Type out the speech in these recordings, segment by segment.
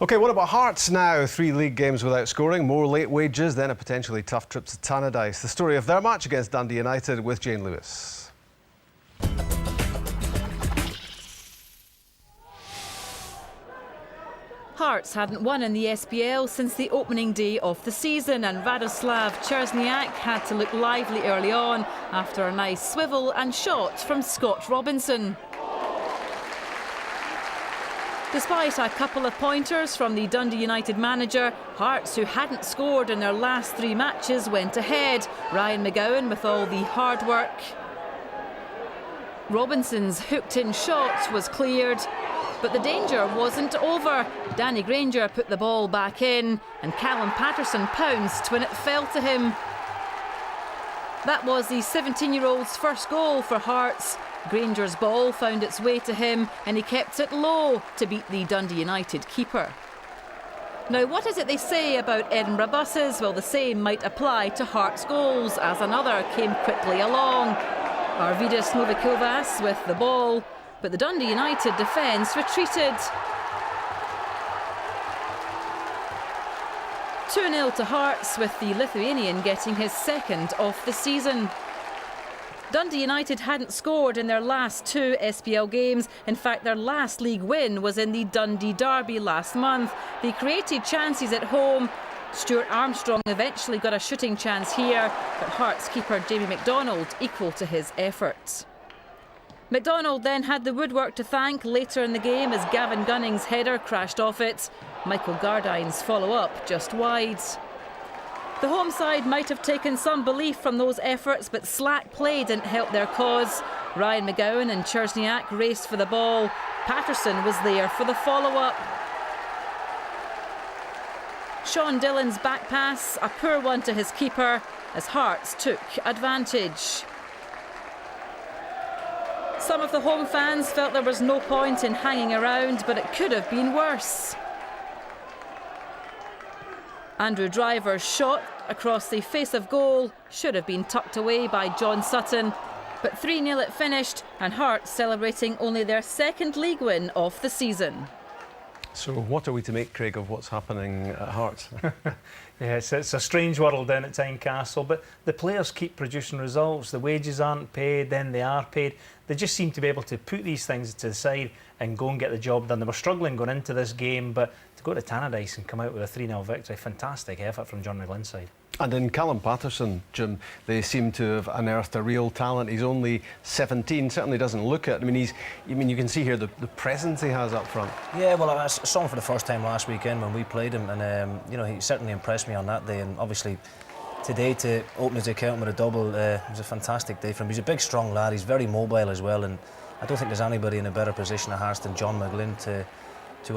OK, what about Hearts now? 3 league games without scoring, more late wages, then a potentially tough trip to Tannadice. The story of their match against Dundee United with Jane Lewis. Hearts hadn't won in the SPL since the opening day of the season, and Radoslav Czerniak had to look lively early on after a nice swivel and shot from Scott Robinson. Despite a couple of pointers from the Dundee United manager, Hearts, who hadn't scored in their last 3 matches, went ahead. Ryan McGowan with all the hard work. Robinson's hooked-in shot was cleared, but the danger wasn't over. Danny Granger put the ball back in, and Callum Patterson pounced when it fell to him. That was the 17-year-old's first goal for Hearts. Granger's ball found its way to him, and he kept it low to beat the Dundee United keeper. Now, what is it they say about Edinburgh buses? Well, the same might apply to Hearts goals, as another came quickly along. Arvidas Novikovas with the ball, but the Dundee United defence retreated. 2-0 to Hearts, with the Lithuanian getting his second of the season. Dundee United hadn't scored in their last 2 SPL games. In fact, their last league win was in the Dundee Derby last month. They created chances at home. Stuart Armstrong eventually got a shooting chance here, but Hearts keeper Jamie McDonald equal to his efforts. McDonald then had the woodwork to thank later in the game as Gavin Gunning's header crashed off it. Michael Gardine's follow-up just wide. The home side might have taken some belief from those efforts, but slack play didn't help their cause. Ryan McGowan and Czerniak raced for the ball. Patterson was there for the follow-up. Sean Dillon's back pass, a poor one to his keeper, as Hearts took advantage. Some of the home fans felt there was no point in hanging around, but it could have been worse. Andrew Driver's shot across the face of goal should have been tucked away by John Sutton, but 3-0 it finished, and Hearts celebrating only their second league win of the season. So what are we to make, Craig, of what's happening at Hearts? Yes, it's a strange world down at Tynecastle, but the players keep producing results. The wages aren't paid, then they are paid. They just seem to be able to put these things to the side and go and get the job done. They were struggling going into this game, but to go to Tannadice and come out with a 3-0 victory, fantastic effort from John McGlynn's side. And in Callum Patterson, Jim, they seem to have unearthed a real talent. He's only 17, certainly doesn't look it. I mean, you can see here the presence he has up front. Yeah, well, I saw him for the first time last weekend when we played him, and you know, he certainly impressed me on that day. And obviously, today to open his account with a double was a fantastic day for him. He's a big, strong lad. He's very mobile as well, and I don't think there's anybody in a better position at Hearts than John McGlynn to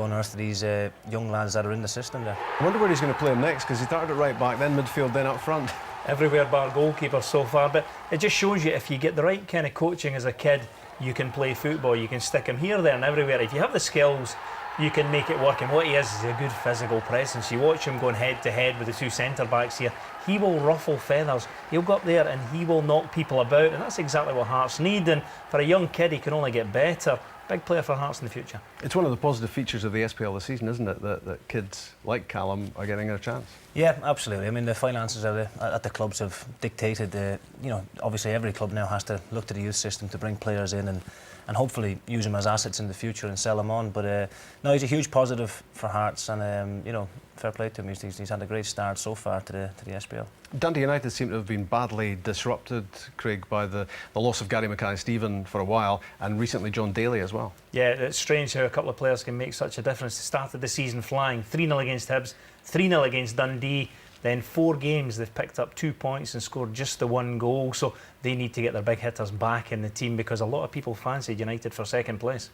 unearth these young lads that are in the system there. I wonder where he's going to play him next, because he started at right back, then midfield, then up front. Everywhere bar goalkeeper so far, but it just shows you if you get the right kind of coaching as a kid, you can play football. You can stick him here, there and everywhere. If you have the skills, you can make it work. And what he is a good physical presence. You watch him going head to head with the 2 centre backs here. He will ruffle feathers. He'll go up there and he will knock people about, and that's exactly what Hearts need. And for a young kid, he can only get better. Big player for Hearts in the future. It's one of the positive features of the SPL this season, isn't it, that kids like Callum are getting a chance? Yeah, absolutely. I mean, the finances at the clubs have dictated, you know, obviously every club now has to look to the youth system to bring players in and hopefully use them as assets in the future and sell them on. But no, he's a huge positive for Hearts, and you know, fair play to him. He's had a great start so far to the SPL. Dundee United seem to have been badly disrupted, Craig, by the loss of Gary Mackay-Steven for a while, and recently John Daly as well. Yeah, it's strange how a couple of players can make such a difference. They started the season flying, 3-0 against Hibs, 3-0 against Dundee. Then 4 games they've picked up 2 points and scored just the 1 goal. So they need to get their big hitters back in the team, because a lot of people fancied United for second place.